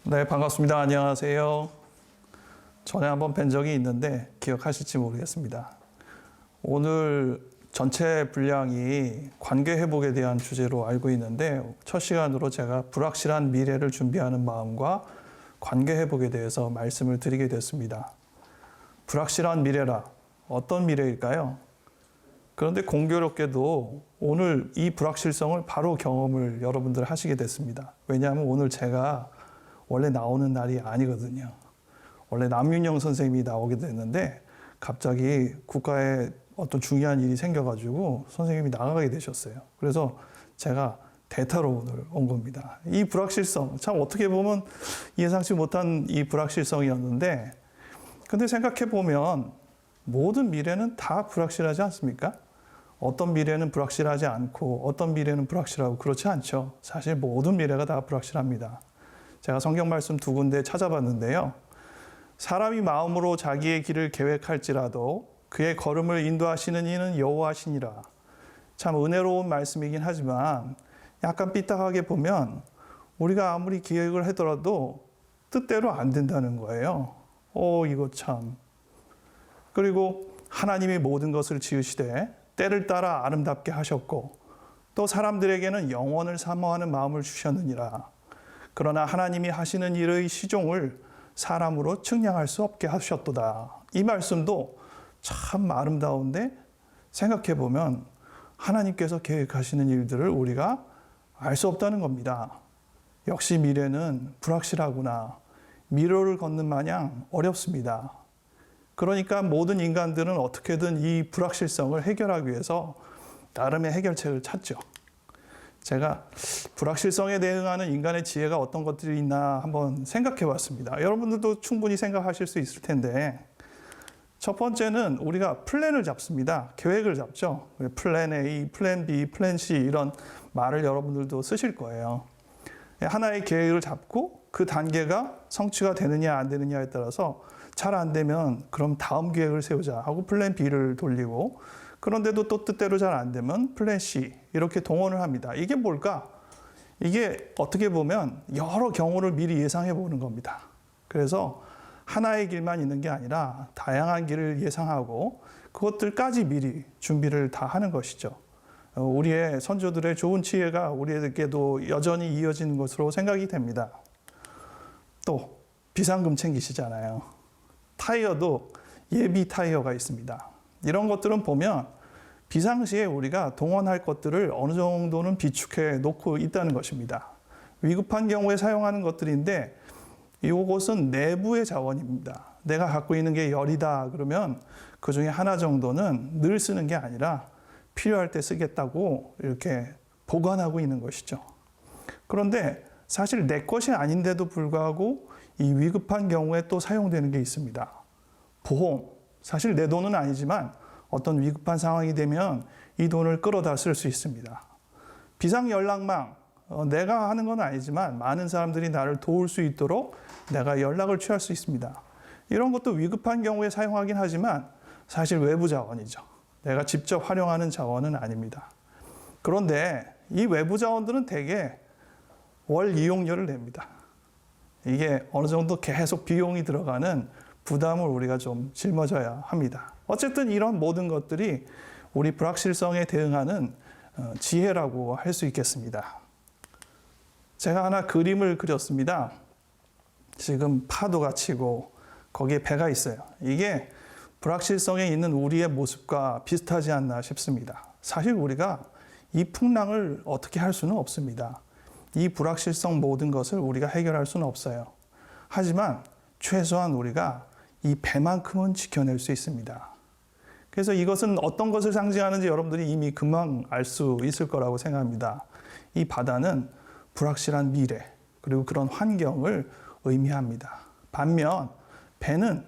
네, 반갑습니다. 안녕하세요. 전에 한번 뵌 적이 있는데 기억하실지 모르겠습니다. 오늘 전체 분량이 관계 회복에 대한 주제로 알고 있는데 첫 시간으로 제가 불확실한 미래를 준비하는 마음과 관계 회복에 대해서 말씀을 드리게 됐습니다. 불확실한 미래라 어떤 미래일까요? 그런데 공교롭게도 오늘 이 불확실성을 바로 경험을 여러분들 하시게 됐습니다. 왜냐하면 오늘 제가 원래 나오는 날이 아니거든요. 원래 남윤영 선생님이 나오게 됐는데 갑자기 국가에 어떤 중요한 일이 생겨가지고 선생님이 나가게 되셨어요. 그래서 제가 대타로 오늘 온 겁니다. 이 불확실성, 참 어떻게 보면 예상치 못한 이 불확실성이었는데 근데 생각해 보면 모든 미래는 다 불확실하지 않습니까? 어떤 미래는 불확실하지 않고 어떤 미래는 불확실하고 그렇지 않죠. 사실 모든 미래가 다 불확실합니다. 제가 성경 말씀 두 군데 찾아봤는데요. 사람이 마음으로 자기의 길을 계획할지라도 그의 걸음을 인도하시는 이는 여호와시니라. 참 은혜로운 말씀이긴 하지만 약간 삐딱하게 보면 우리가 아무리 계획을 하더라도 뜻대로 안 된다는 거예요. 이거 참. 그리고 하나님이 모든 것을 지으시되 때를 따라 아름답게 하셨고 또 사람들에게는 영원을 사모하는 마음을 주셨느니라. 그러나 하나님이 하시는 일의 시종을 사람으로 측량할 수 없게 하셨도다. 이 말씀도 참 아름다운데 생각해 보면 하나님께서 계획하시는 일들을 우리가 알 수 없다는 겁니다. 역시 미래는 불확실하구나. 미로를 걷는 마냥 어렵습니다. 그러니까 모든 인간들은 어떻게든 이 불확실성을 해결하기 위해서 나름의 해결책을 찾죠. 제가 불확실성에 대응하는 인간의 지혜가 어떤 것들이 있나 한번 생각해 봤습니다. 여러분들도 충분히 생각하실 수 있을 텐데 첫 번째는 우리가 플랜을 잡습니다. 계획을 잡죠. 플랜 A, 플랜 B, 플랜 C 이런 말을 여러분들도 쓰실 거예요. 하나의 계획을 잡고 그 단계가 성취가 되느냐 안 되느냐에 따라서 잘 안 되면 그럼 다음 계획을 세우자 하고 플랜 B를 돌리고 그런데도 또 뜻대로 잘 안 되면 플랜 C 이렇게 동원을 합니다. 이게 뭘까? 이게 어떻게 보면 여러 경우를 미리 예상해 보는 겁니다. 그래서 하나의 길만 있는 게 아니라 다양한 길을 예상하고 그것들까지 미리 준비를 다 하는 것이죠. 우리의 선조들의 좋은 지혜가 우리에게도 여전히 이어지는 것으로 생각이 됩니다. 또 비상금 챙기시잖아요. 타이어도 예비 타이어가 있습니다. 이런 것들은 보면 비상시에 우리가 동원할 것들을 어느 정도는 비축해 놓고 있다는 것입니다. 위급한 경우에 사용하는 것들인데 이것은 내부의 자원입니다. 내가 갖고 있는 게 열이다 그러면 그 중에 하나 정도는 늘 쓰는 게 아니라 필요할 때 쓰겠다고 이렇게 보관하고 있는 것이죠. 그런데 사실 내 것이 아닌데도 불구하고 이 위급한 경우에 또 사용되는 게 있습니다. 보험. 사실 내 돈은 아니지만 어떤 위급한 상황이 되면 이 돈을 끌어다 쓸 수 있습니다. 비상연락망. 내가 하는 건 아니지만 많은 사람들이 나를 도울 수 있도록 내가 연락을 취할 수 있습니다. 이런 것도 위급한 경우에 사용하긴 하지만 사실 외부 자원이죠. 내가 직접 활용하는 자원은 아닙니다. 그런데 이 외부 자원들은 대개 월 이용료를 냅니다. 이게 어느 정도 계속 비용이 들어가는 부담을 우리가 좀 짊어져야 합니다. 어쨌든 이런 모든 것들이 우리 불확실성에 대응하는 지혜라고 할 수 있겠습니다. 제가 하나 그림을 그렸습니다. 지금 파도가 치고 거기에 배가 있어요. 이게 불확실성에 있는 우리의 모습과 비슷하지 않나 싶습니다. 사실 우리가 이 풍랑을 어떻게 할 수는 없습니다. 이 불확실성 모든 것을 우리가 해결할 수는 없어요. 하지만 최소한 우리가 이 배만큼은 지켜낼 수 있습니다. 그래서 이것은 어떤 것을 상징하는지 여러분들이 이미 금방 알 수 있을 거라고 생각합니다. 이 바다는 불확실한 미래 그리고 그런 환경을 의미합니다. 반면 배는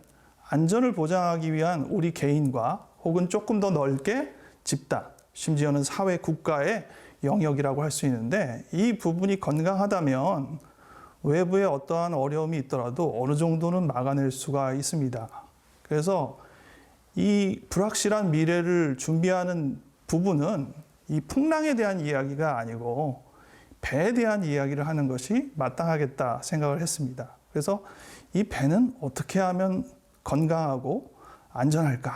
안전을 보장하기 위한 우리 개인과 혹은 조금 더 넓게 집단, 심지어는 사회 국가의 영역이라고 할 수 있는데 이 부분이 건강하다면 외부에 어떠한 어려움이 있더라도 어느 정도는 막아낼 수가 있습니다. 그래서 이 불확실한 미래를 준비하는 부분은 이 풍랑에 대한 이야기가 아니고 배에 대한 이야기를 하는 것이 마땅하겠다 생각을 했습니다. 그래서 이 배는 어떻게 하면 건강하고 안전할까?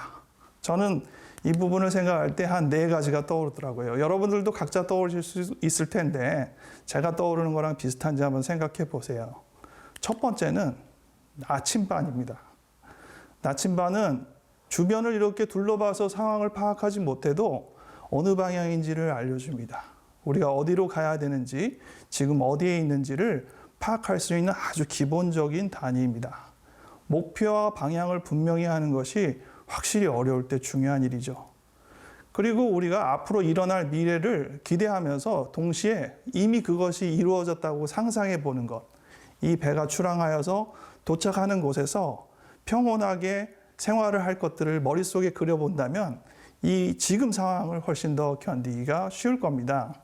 저는 이 부분을 생각할 때 한 4가지가 떠오르더라고요. 여러분들도 각자 떠오르실 수 있을 텐데 제가 떠오르는 거랑 비슷한지 한번 생각해 보세요. 첫 번째는 나침반입니다. 나침반은 주변을 이렇게 둘러봐서 상황을 파악하지 못해도 어느 방향인지를 알려줍니다. 우리가 어디로 가야 되는지, 지금 어디에 있는지를 파악할 수 있는 아주 기본적인 단위입니다. 목표와 방향을 분명히 하는 것이 확실히 어려울 때 중요한 일이죠. 그리고 우리가 앞으로 일어날 미래를 기대하면서 동시에 이미 그것이 이루어졌다고 상상해 보는 것. 이 배가 출항하여서 도착하는 곳에서 평온하게 생활을 할 것들을 머릿속에 그려본다면 이 지금 상황을 훨씬 더 견디기가 쉬울 겁니다.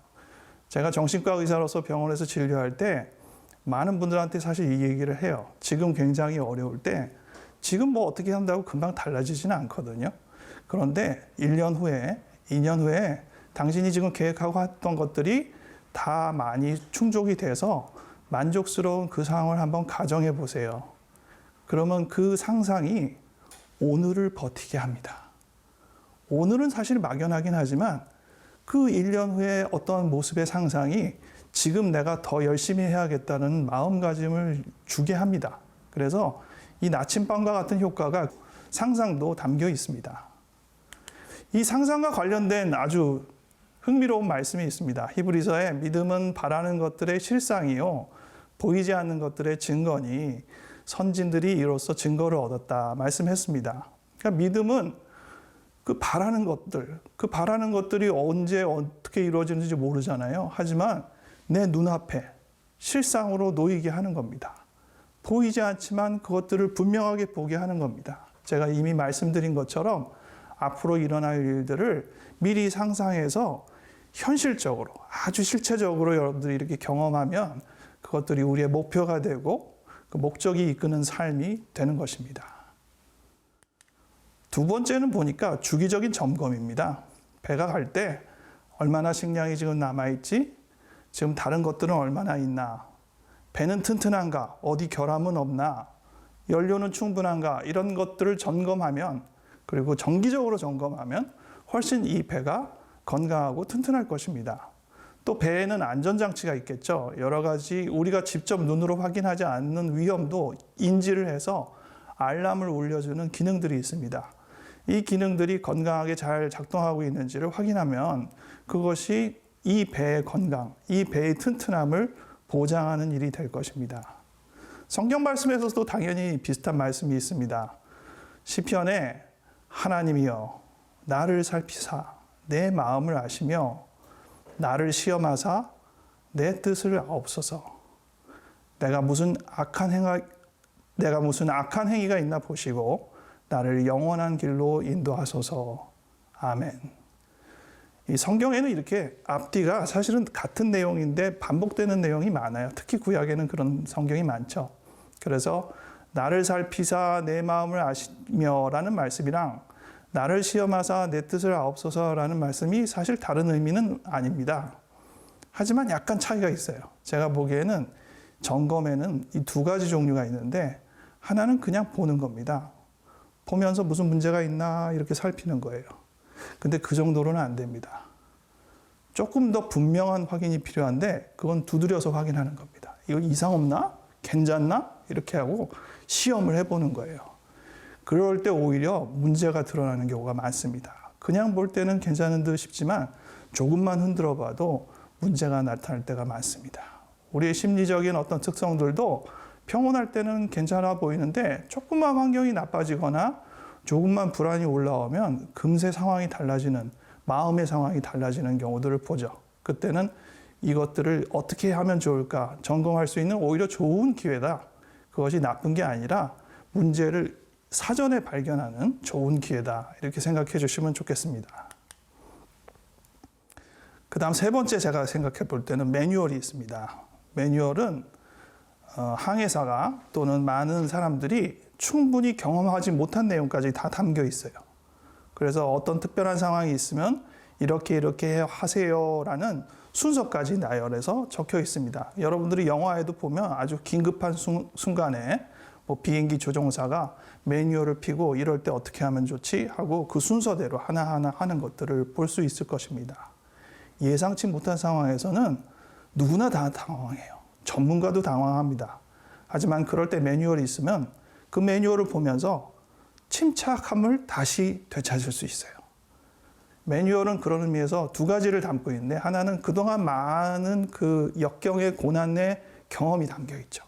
제가 정신과 의사로서 병원에서 진료할 때 많은 분들한테 사실 이 얘기를 해요. 지금 굉장히 어려울 때 지금 뭐 어떻게 한다고 금방 달라지지는 않거든요. 그런데 1년 후에, 2년 후에 당신이 지금 계획하고 했던 것들이 다 많이 충족이 돼서 만족스러운 그 상황을 한번 가정해 보세요. 그러면 그 상상이 오늘을 버티게 합니다. 오늘은 사실 막연하긴 하지만 그 1년 후에 어떤 모습의 상상이 지금 내가 더 열심히 해야겠다는 마음가짐을 주게 합니다. 그래서 이 나침반과 같은 효과가 상상도 담겨 있습니다. 이 상상과 관련된 아주 흥미로운 말씀이 있습니다. 히브리서에 믿음은 바라는 것들의 실상이요 보이지 않는 것들의 증거니 선진들이 이로써 증거를 얻었다 말씀했습니다. 그러니까 믿음은 그 바라는 것들이 언제 어떻게 이루어지는지 모르잖아요. 하지만 내 눈앞에 실상으로 놓이게 하는 겁니다. 보이지 않지만 그것들을 분명하게 보게 하는 겁니다. 제가 이미 말씀드린 것처럼 앞으로 일어날 일들을 미리 상상해서 현실적으로, 아주 실체적으로 여러분들이 이렇게 경험하면 그것들이 우리의 목표가 되고 그 목적이 이끄는 삶이 되는 것입니다. 두 번째는 보니까 주기적인 점검입니다. 배가 갈 때 얼마나 식량이 지금 남아있지? 지금 다른 것들은 얼마나 있나? 배는 튼튼한가? 어디 결함은 없나? 연료는 충분한가? 이런 것들을 점검하면, 그리고 정기적으로 점검하면 훨씬 이 배가 건강하고 튼튼할 것입니다. 또 배에는 안전장치가 있겠죠. 여러 가지 우리가 직접 눈으로 확인하지 않는 위험도 인지를 해서 알람을 울려주는 기능들이 있습니다. 이 기능들이 건강하게 잘 작동하고 있는지를 확인하면 그것이 이 배의 건강, 이 배의 튼튼함을 보장하는 일이 될 것입니다. 성경 말씀에서도 당연히 비슷한 말씀이 있습니다. 시편에 하나님이여 나를 살피사 내 마음을 아시며 나를 시험하사 내 뜻을 아옵소서. 내가 무슨 악한 행위가 있나 보시고 나를 영원한 길로 인도하소서. 아멘. 이 성경에는 이렇게 앞뒤가 사실은 같은 내용인데 반복되는 내용이 많아요. 특히 구약에는 그런 성경이 많죠. 그래서 나를 살피사 내 마음을 아시며라는 말씀이랑 나를 시험하사 내 뜻을 아옵소서라는 말씀이 사실 다른 의미는 아닙니다. 하지만 약간 차이가 있어요. 제가 보기에는 점검에는 이 2가지 종류가 있는데 하나는 그냥 보는 겁니다. 보면서 무슨 문제가 있나 이렇게 살피는 거예요. 근데 그 정도로는 안 됩니다. 조금 더 분명한 확인이 필요한데 그건 두드려서 확인하는 겁니다. 이거 이상 없나? 괜찮나? 이렇게 하고 시험을 해보는 거예요. 그럴 때 오히려 문제가 드러나는 경우가 많습니다. 그냥 볼 때는 괜찮은 듯 싶지만 조금만 흔들어 봐도 문제가 나타날 때가 많습니다. 우리의 심리적인 어떤 특성들도 평온할 때는 괜찮아 보이는데 조금만 환경이 나빠지거나 조금만 불안이 올라오면 금세 상황이 달라지는, 마음의 상황이 달라지는 경우들을 보죠. 그때는 이것들을 어떻게 하면 좋을까 점검할 수 있는 오히려 좋은 기회다. 그것이 나쁜 게 아니라 문제를 사전에 발견하는 좋은 기회다. 이렇게 생각해 주시면 좋겠습니다. 그 다음 3번째 제가 생각해 볼 때는 매뉴얼이 있습니다. 매뉴얼은 항해사가 또는 많은 사람들이 충분히 경험하지 못한 내용까지 다 담겨 있어요. 그래서 어떤 특별한 상황이 있으면 이렇게 하세요라는 순서까지 나열해서 적혀 있습니다. 여러분들이 영화에도 보면 아주 긴급한 순간에 뭐 비행기 조종사가 매뉴얼을 펴고 이럴 때 어떻게 하면 좋지 하고 그 순서대로 하나하나 하는 것들을 볼 수 있을 것입니다. 예상치 못한 상황에서는 누구나 다 당황해요. 전문가도 당황합니다. 하지만 그럴 때 매뉴얼이 있으면 그 매뉴얼을 보면서 침착함을 다시 되찾을 수 있어요. 매뉴얼은 그런 의미에서 두 가지를 담고 있는데 하나는 그동안 많은 그 역경의 고난의 경험이 담겨 있죠.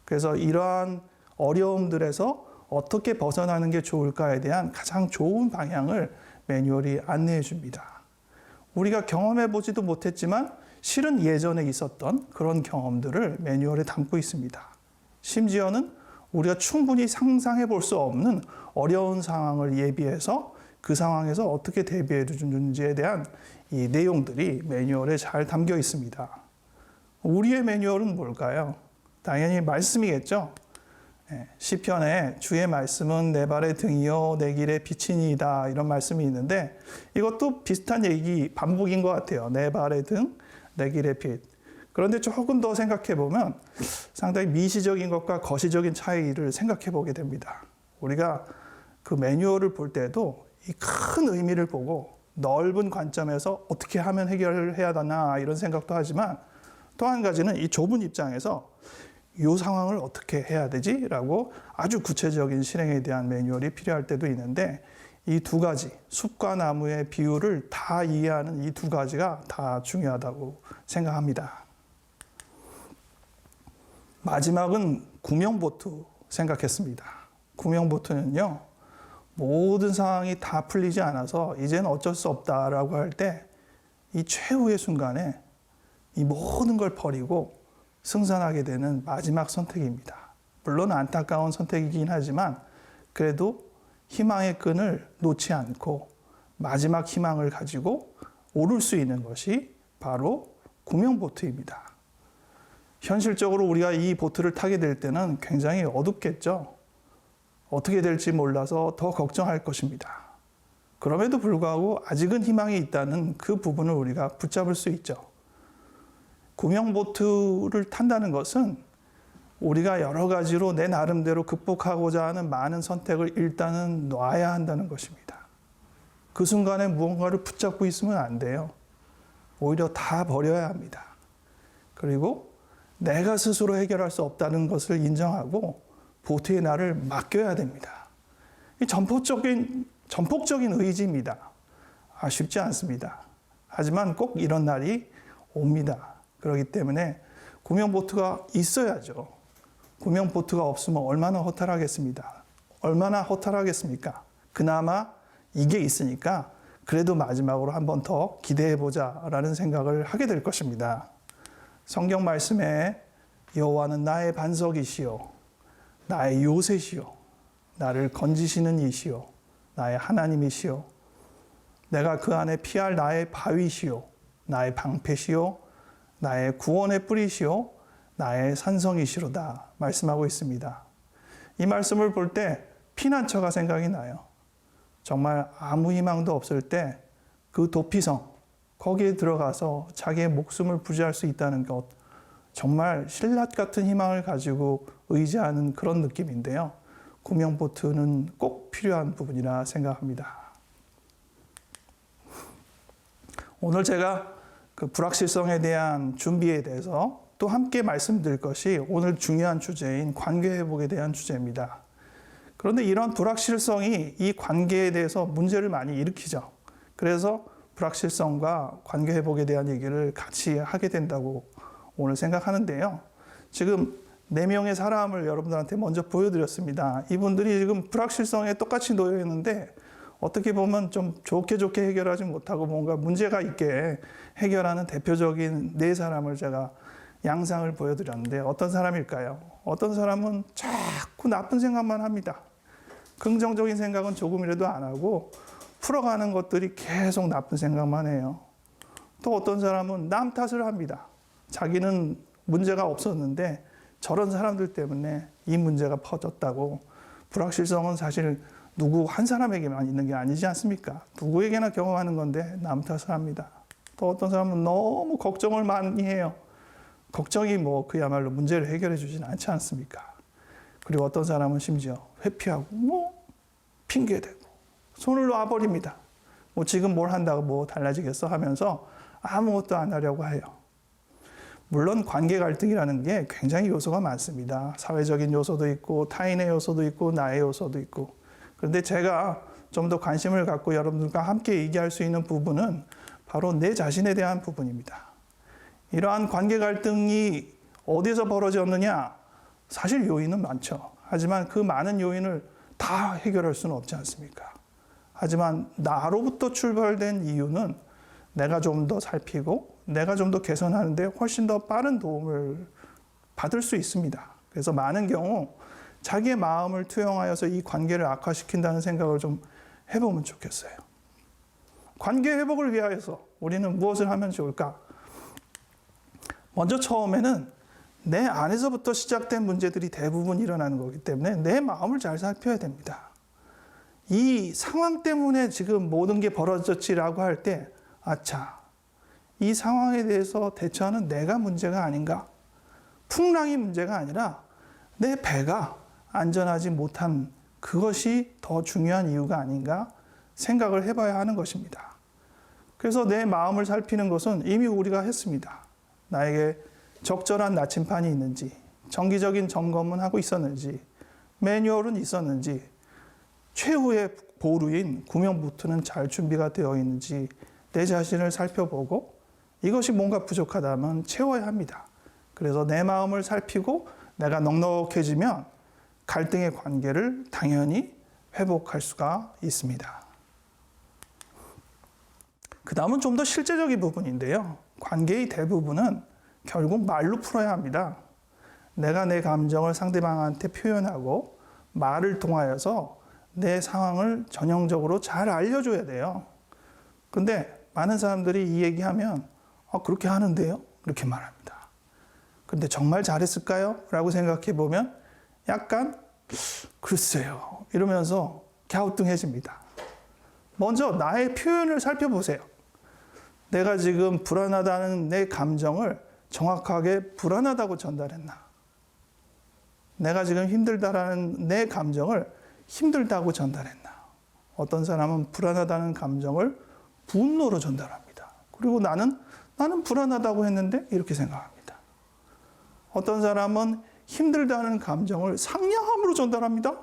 그래서 이러한 어려움들에서 어떻게 벗어나는 게 좋을까에 대한 가장 좋은 방향을 매뉴얼이 안내해 줍니다. 우리가 경험해 보지도 못했지만 실은 예전에 있었던 그런 경험들을 매뉴얼에 담고 있습니다. 심지어는 우리가 충분히 상상해 볼 수 없는 어려운 상황을 예비해서 그 상황에서 어떻게 대비해 주는지에 대한 이 내용들이 매뉴얼에 잘 담겨 있습니다. 우리의 매뉴얼은 뭘까요? 당연히 말씀이겠죠. 시편에 주의 말씀은 내 발의 등이요 내 길의 빛이니이다 이런 말씀이 있는데 이것도 비슷한 얘기 반복인 것 같아요. 내 발의 등, 내 길의 빛. 그런데 조금 더 생각해 보면 상당히 미시적인 것과 거시적인 차이를 생각해 보게 됩니다. 우리가 그 매뉴얼을 볼 때도 이 큰 의미를 보고 넓은 관점에서 어떻게 하면 해결을 해야 되나 이런 생각도 하지만 또 한 가지는 이 좁은 입장에서 이 상황을 어떻게 해야 되지? 라고 아주 구체적인 실행에 대한 매뉴얼이 필요할 때도 있는데 이 두 가지, 숲과 나무의 비유를 다 이해하는 이 두 가지가 다 중요하다고 생각합니다. 마지막은 구명보트 생각했습니다. 구명보트는요, 모든 상황이 다 풀리지 않아서 이제는 어쩔 수 없다라고 할 때 이 최후의 순간에 이 모든 걸 버리고 승선하게 되는 마지막 선택입니다. 물론 안타까운 선택이긴 하지만 그래도 희망의 끈을 놓지 않고 마지막 희망을 가지고 오를 수 있는 것이 바로 구명보트입니다. 현실적으로 우리가 이 보트를 타게 될 때는 굉장히 어둡겠죠. 어떻게 될지 몰라서 더 걱정할 것입니다. 그럼에도 불구하고 아직은 희망이 있다는 그 부분을 우리가 붙잡을 수 있죠. 구명보트를 탄다는 것은 우리가 여러 가지로 내 나름대로 극복하고자 하는 많은 선택을 일단은 놔야 한다는 것입니다. 그 순간에 무언가를 붙잡고 있으면 안 돼요. 오히려 다 버려야 합니다. 그리고 내가 스스로 해결할 수 없다는 것을 인정하고 보트의 날을 맡겨야 됩니다. 이 전폭적인 의지입니다. 쉽지 않습니다. 하지만 꼭 이런 날이 옵니다. 그렇기 때문에 구명보트가 있어야죠. 구명보트가 없으면 얼마나 허탈하겠습니다. 얼마나 허탈하겠습니까? 그나마 이게 있으니까 그래도 마지막으로 한 번 더 기대해보자라는 생각을 하게 될 것입니다. 성경 말씀에 여호와는 나의 반석이시요 나의 요새시요 나를 건지시는 이시요 나의 하나님이시요 내가 그 안에 피할 나의 바위시요 나의 방패시요 나의 구원의 뿌리시요 나의 산성이시로다 말씀하고 있습니다. 이 말씀을 볼 때 피난처가 생각이 나요. 정말 아무 희망도 없을 때 그 도피성 거기에 들어가서 자기의 목숨을 부지할 수 있다는 것 정말 신라 같은 희망을 가지고 의지하는 그런 느낌인데요. 구명보트는 꼭 필요한 부분이라 생각합니다. 오늘 제가 그 불확실성에 대한 준비에 대해서 또 함께 말씀드릴 것이 오늘 중요한 주제인 관계회복에 대한 주제입니다. 그런데 이런 불확실성이 이 관계에 대해서 문제를 많이 일으키죠. 그래서 불확실성과 관계회복에 대한 얘기를 같이 하게 된다고 오늘 생각하는데요. 지금 4명의 사람을 여러분들한테 먼저 보여드렸습니다. 이분들이 지금 불확실성에 똑같이 놓여 있는데 어떻게 보면 좀 좋게 해결하지 못하고 뭔가 문제가 있게 해결하는 대표적인 4사람을 제가 양상을 보여드렸는데 어떤 사람일까요? 어떤 사람은 자꾸 나쁜 생각만 합니다. 긍정적인 생각은 조금이라도 안 하고 풀어가는 것들이 계속 나쁜 생각만 해요. 또 어떤 사람은 남 탓을 합니다. 자기는 문제가 없었는데 저런 사람들 때문에 이 문제가 퍼졌다고. 불확실성은 사실 누구 한 사람에게만 있는 게 아니지 않습니까? 누구에게나 경험하는 건데 남 탓을 합니다. 또 어떤 사람은 너무 걱정을 많이 해요. 걱정이 뭐 그야말로 문제를 해결해 주진 않지 않습니까? 그리고 어떤 사람은 심지어 회피하고 뭐 핑계대고 손을 놔버립니다. 뭐 지금 뭘 한다고 뭐 달라지겠어 하면서 아무것도 안 하려고 해요. 물론 관계 갈등이라는 게 굉장히 요소가 많습니다. 사회적인 요소도 있고 타인의 요소도 있고 나의 요소도 있고. 그런데 제가 좀 더 관심을 갖고 여러분들과 함께 얘기할 수 있는 부분은 바로 내 자신에 대한 부분입니다. 이러한 관계 갈등이 어디서 벌어졌느냐? 사실 요인은 많죠. 하지만 그 많은 요인을 다 해결할 수는 없지 않습니까? 하지만 나로부터 출발된 이유는 내가 좀 더 살피고 내가 좀 더 개선하는 데 훨씬 더 빠른 도움을 받을 수 있습니다. 그래서 많은 경우 자기의 마음을 투영하여서 이 관계를 악화시킨다는 생각을 좀 해보면 좋겠어요. 관계 회복을 위하여서 우리는 무엇을 하면 좋을까? 먼저 처음에는 내 안에서부터 시작된 문제들이 대부분 일어나는 거기 때문에 내 마음을 잘 살펴야 됩니다. 이 상황 때문에 지금 모든 게 벌어졌지라고 할 때, 아차, 이 상황에 대해서 대처하는 내가 문제가 아닌가? 풍랑이 문제가 아니라 내 배가 안전하지 못한 그것이 더 중요한 이유가 아닌가 생각을 해봐야 하는 것입니다. 그래서 내 마음을 살피는 것은 이미 우리가 했습니다. 나에게 적절한 나침판이 있는지, 정기적인 점검은 하고 있었는지, 매뉴얼은 있었는지, 최후의 보루인 구명부트는 잘 준비가 되어 있는지 내 자신을 살펴보고 이것이 뭔가 부족하다면 채워야 합니다. 그래서 내 마음을 살피고 내가 넉넉해지면 갈등의 관계를 당연히 회복할 수가 있습니다. 그 다음은 좀 더 실제적인 부분인데요. 관계의 대부분은 결국 말로 풀어야 합니다. 내가 내 감정을 상대방한테 표현하고 말을 통하여서 내 상황을 전형적으로 잘 알려줘야 돼요. 근데 많은 사람들이 이 얘기하면 그렇게 하는데요? 이렇게 말합니다. 근데 정말 잘했을까요? 라고 생각해 보면 약간 글쎄요 이러면서 갸우뚱해집니다. 먼저 나의 표현을 살펴보세요. 내가 지금 불안하다는 내 감정을 정확하게 불안하다고 전달했나? 내가 지금 힘들다라는 내 감정을 힘들다고 전달했나? 어떤 사람은 불안하다는 감정을 분노로 전달합니다. 그리고 나는 불안하다고 했는데 이렇게 생각합니다. 어떤 사람은 힘들다는 감정을 상냥함으로 전달합니다.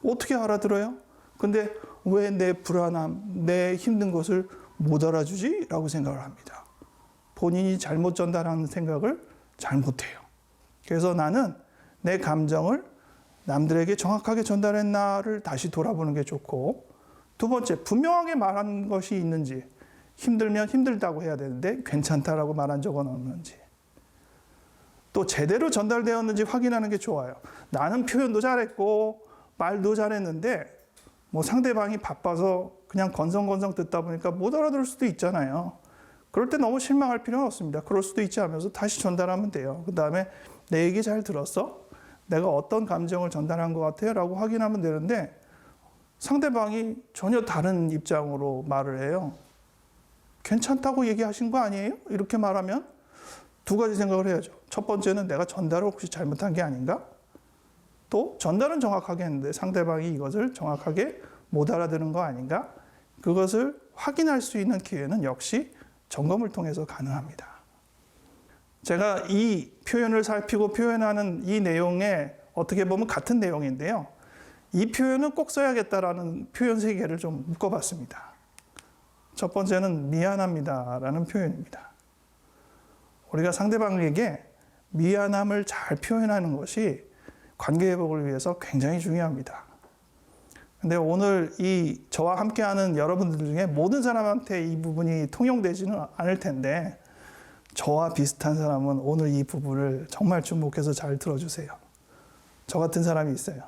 어떻게 알아들어요? 근데 왜 내 불안함, 내 힘든 것을 못 알아주지? 라고 생각을 합니다. 본인이 잘못 전달하는 생각을 잘못해요. 그래서 나는 내 감정을 남들에게 정확하게 전달했나를 다시 돌아보는 게 좋고, 두 번째, 분명하게 말한 것이 있는지, 힘들면 힘들다고 해야 되는데 괜찮다라고 말한 적은 없는지, 또 제대로 전달되었는지 확인하는 게 좋아요. 나는 표현도 잘했고 말도 잘했는데 뭐 상대방이 바빠서 그냥 건성건성 듣다 보니까 못 알아들을 수도 있잖아요. 그럴 때 너무 실망할 필요는 없습니다. 그럴 수도 있지 하면서 다시 전달하면 돼요. 그 다음에 내 얘기 잘 들었어? 내가 어떤 감정을 전달한 것 같아요? 라고 확인하면 되는데 상대방이 전혀 다른 입장으로 말을 해요. 괜찮다고 얘기하신 거 아니에요? 이렇게 말하면 두 가지 생각을 해야죠. 첫 번째는 내가 전달을 혹시 잘못한 게 아닌가? 또 전달은 정확하게 했는데 상대방이 이것을 정확하게 못 알아듣는 거 아닌가? 그것을 확인할 수 있는 기회는 역시 점검을 통해서 가능합니다. 제가 이 표현을 살피고 표현하는 이 내용에 어떻게 보면 같은 내용인데요. 이 표현은 꼭 써야겠다라는 표현 세 개를 좀 묶어봤습니다. 첫 번째는 미안합니다라는 표현입니다. 우리가 상대방에게 미안함을 잘 표현하는 것이 관계 회복을 위해서 굉장히 중요합니다. 근데 오늘 이 저와 함께하는 여러분들 중에 모든 사람한테 이 부분이 통용되지는 않을 텐데 저와 비슷한 사람은 오늘 이 부분을 정말 주목해서 잘 들어주세요. 저 같은 사람이 있어요.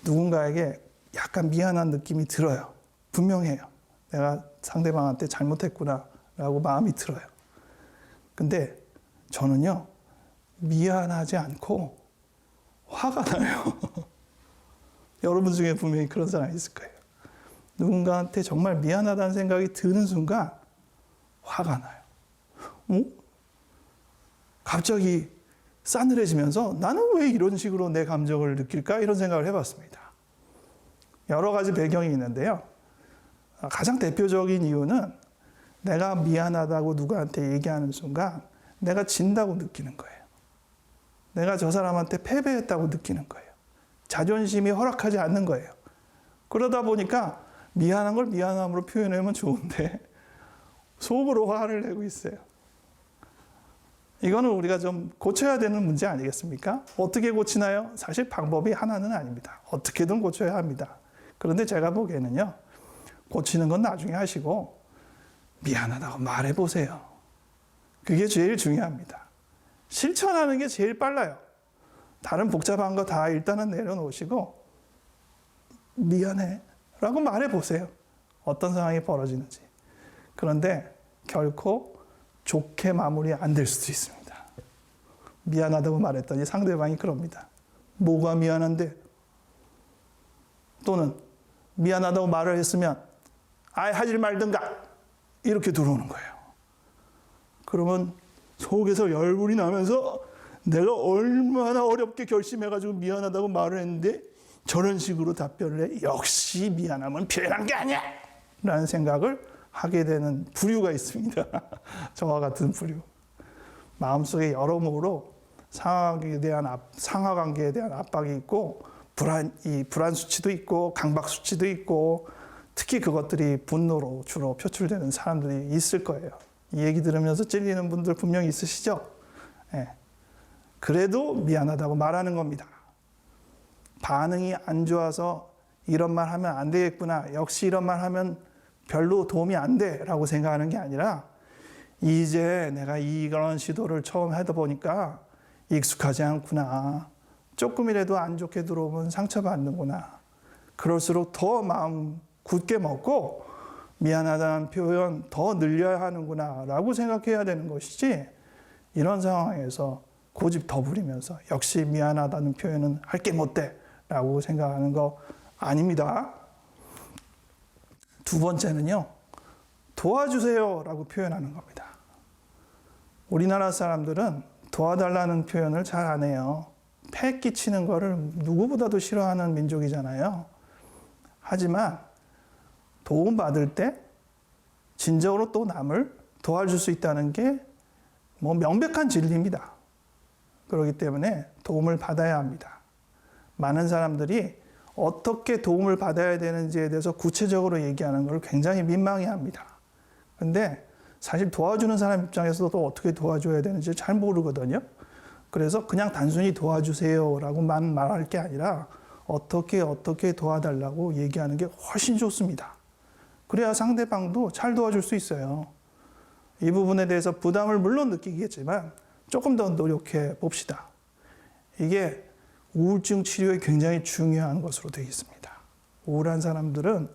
누군가에게 약간 미안한 느낌이 들어요. 분명해요. 내가 상대방한테 잘못했구나 라고 마음이 들어요. 근데 저는요, 미안하지 않고 화가 나요. 여러분 중에 분명히 그런 사람이 있을 거예요. 누군가한테 정말 미안하다는 생각이 드는 순간 화가 나요. 갑자기 싸늘해지면서 나는 왜 이런 식으로 내 감정을 느낄까? 이런 생각을 해봤습니다. 여러 가지 배경이 있는데요. 가장 대표적인 이유는 내가 미안하다고 누구한테 얘기하는 순간 내가 진다고 느끼는 거예요. 내가 저 사람한테 패배했다고 느끼는 거예요. 자존심이 허락하지 않는 거예요. 그러다 보니까 미안한 걸 미안함으로 표현하면 좋은데 속으로 화를 내고 있어요. 이거는 우리가 좀 고쳐야 되는 문제 아니겠습니까? 어떻게 고치나요? 사실 방법이 하나는 아닙니다. 어떻게든 고쳐야 합니다. 그런데 제가 보기에는요, 고치는 건 나중에 하시고 미안하다고 말해보세요. 그게 제일 중요합니다. 실천하는 게 제일 빨라요. 다른 복잡한 거 다 일단은 내려놓으시고 미안해 라고 말해보세요. 어떤 상황이 벌어지는지. 그런데 결코 좋게 마무리 안 될 수도 있습니다. 미안하다고 말했더니 상대방이 그럽니다. 뭐가 미안한데? 또는 미안하다고 말을 했으면 아예 하지 말든가 이렇게 들어오는 거예요. 그러면 속에서 열불이 나면서 내가 얼마나 어렵게 결심해가지고 미안하다고 말을 했는데 저런 식으로 답변을 해. 역시 미안함은 표현한 게 아니야! 라는 생각을 하게 되는 부류가 있습니다. 저와 같은 부류. 마음속에 여러모로 상하관계에 대한 압박이 있고 불안 수치도 있고 강박 수치도 있고 특히 그것들이 분노로 주로 표출되는 사람들이 있을 거예요. 이 얘기 들으면서 찔리는 분들 분명히 있으시죠? 네. 그래도 미안하다고 말하는 겁니다. 반응이 안 좋아서 이런 말 하면 안 되겠구나. 역시 이런 말 하면 별로 도움이 안 돼 라고 생각하는 게 아니라 이제 내가 이런 시도를 처음 하다 보니까 익숙하지 않구나. 조금이라도 안 좋게 들어오면 상처받는구나. 그럴수록 더 마음 굳게 먹고 미안하다는 표현 더 늘려야 하는구나 라고 생각해야 되는 것이지 이런 상황에서 고집 더 부리면서 역시 미안하다는 표현은 할 게 못 돼 라고 생각하는 거 아닙니다. 두 번째는요, 도와주세요 라고 표현하는 겁니다. 우리나라 사람들은 도와달라는 표현을 잘 안 해요. 패 끼치는 거를 누구보다도 싫어하는 민족이잖아요. 하지만 도움받을 때 진정으로 또 남을 도와줄 수 있다는 게 뭐 명백한 진리입니다. 그렇기 때문에 도움을 받아야 합니다. 많은 사람들이 어떻게 도움을 받아야 되는지에 대해서 구체적으로 얘기하는 걸 굉장히 민망해합니다. 그런데 사실 도와주는 사람 입장에서도 어떻게 도와줘야 되는지 잘 모르거든요. 그래서 그냥 단순히 도와주세요라고만 말할 게 아니라 어떻게 도와달라고 얘기하는 게 훨씬 좋습니다. 그래야 상대방도 잘 도와줄 수 있어요. 이 부분에 대해서 부담을 물론 느끼겠지만 조금 더 노력해 봅시다. 이게 우울증 치료에 굉장히 중요한 것으로 되어 있습니다. 우울한 사람들은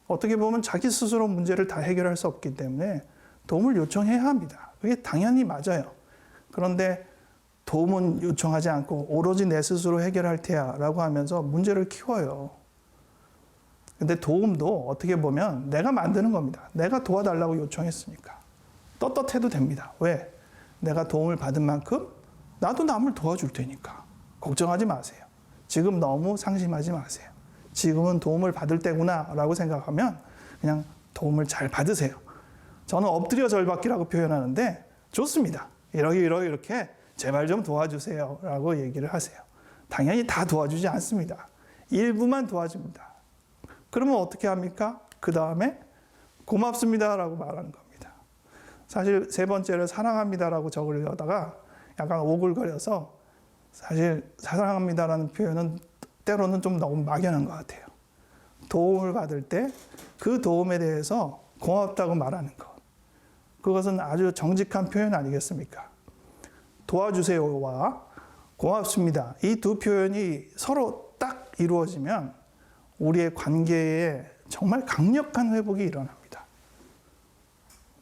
어떻게 보면 자기 스스로 문제를 다 해결할 수 없기 때문에 도움을 요청해야 합니다. 그게 당연히 맞아요. 그런데 도움은 요청하지 않고 오로지 내 스스로 해결할 테야 라고 하면서 문제를 키워요. 근데 도움도 어떻게 보면 내가 만드는 겁니다. 내가 도와달라고 요청했으니까. 떳떳해도 됩니다. 왜? 내가 도움을 받은 만큼 나도 남을 도와줄 테니까. 걱정하지 마세요. 지금 너무 상심하지 마세요. 지금은 도움을 받을 때구나 라고 생각하면 그냥 도움을 잘 받으세요. 저는 엎드려 절받기라고 표현하는데 좋습니다. 이렇게 제발 좀 도와주세요 라고 얘기를 하세요. 당연히 다 도와주지 않습니다. 일부만 도와줍니다. 그러면 어떻게 합니까? 그 다음에 고맙습니다 라고 말하는 겁니다. 사실 세 번째를 사랑합니다라고 적으려다가 약간 오글거려서 사실 사랑합니다라는 표현은 때로는 좀 너무 막연한 것 같아요. 도움을 받을 때 그 도움에 대해서 고맙다고 말하는 것. 그것은 아주 정직한 표현 아니겠습니까? 도와주세요와 고맙습니다. 이 두 표현이 서로 딱 이루어지면 우리의 관계에 정말 강력한 회복이 일어납니다.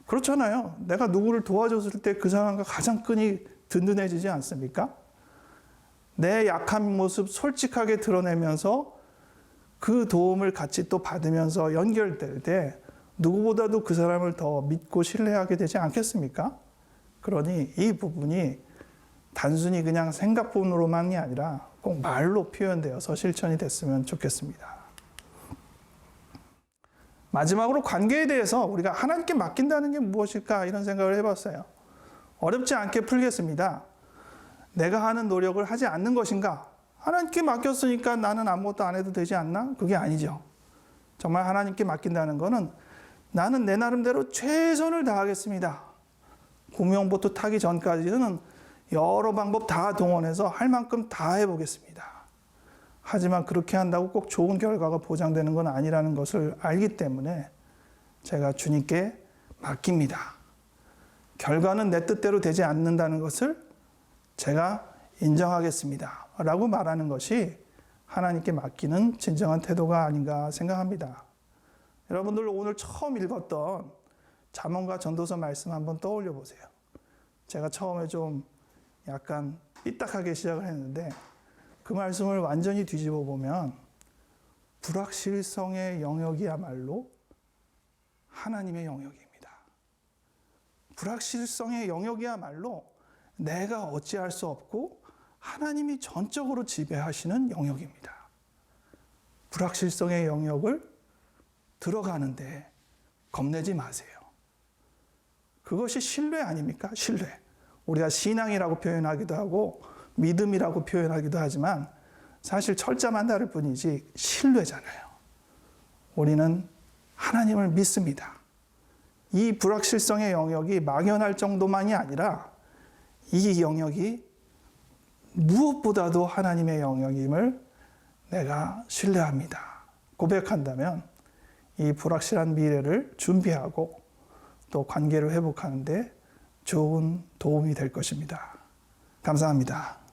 그렇잖아요. 내가 누구를 도와줬을 때 그 사람과 가장 끈이 든든해지지 않습니까? 내 약한 모습 솔직하게 드러내면서 그 도움을 같이 또 받으면서 연결될 때 누구보다도 그 사람을 더 믿고 신뢰하게 되지 않겠습니까? 그러니 이 부분이 단순히 그냥 생각뿐으로만이 아니라 꼭 말로 표현되어서 실천이 됐으면 좋겠습니다. 마지막으로 관계에 대해서 우리가 하나님께 맡긴다는 게 무엇일까 이런 생각을 해봤어요. 어렵지 않게 풀겠습니다. 내가 하는 노력을 하지 않는 것인가? 하나님께 맡겼으니까 나는 아무것도 안 해도 되지 않나? 그게 아니죠. 정말 하나님께 맡긴다는 것은 나는 내 나름대로 최선을 다하겠습니다. 구명보트 타기 전까지는 여러 방법 다 동원해서 할 만큼 다 해보겠습니다. 하지만 그렇게 한다고 꼭 좋은 결과가 보장되는 건 아니라는 것을 알기 때문에 제가 주님께 맡깁니다. 결과는 내 뜻대로 되지 않는다는 것을 제가 인정하겠습니다. 라고 말하는 것이 하나님께 맡기는 진정한 태도가 아닌가 생각합니다. 여러분들 오늘 처음 읽었던 잠언과 전도서 말씀 한번 떠올려 보세요. 제가 처음에 좀 약간 삐딱하게 시작을 했는데 그 말씀을 완전히 뒤집어 보면 불확실성의 영역이야말로 하나님의 영역입니다. 불확실성의 영역이야말로 내가 어찌할 수 없고 하나님이 전적으로 지배하시는 영역입니다. 불확실성의 영역을 들어가는데 겁내지 마세요. 그것이 신뢰 아닙니까? 신뢰. 우리가 신앙이라고 표현하기도 하고 믿음이라고 표현하기도 하지만 사실 철자만 다를 뿐이지 신뢰잖아요. 우리는 하나님을 믿습니다. 이 불확실성의 영역이 막연할 정도만이 아니라 이 영역이 무엇보다도 하나님의 영역임을 내가 신뢰합니다. 고백한다면 이 불확실한 미래를 준비하고 또 관계를 회복하는 데 좋은 도움이 될 것입니다. 감사합니다.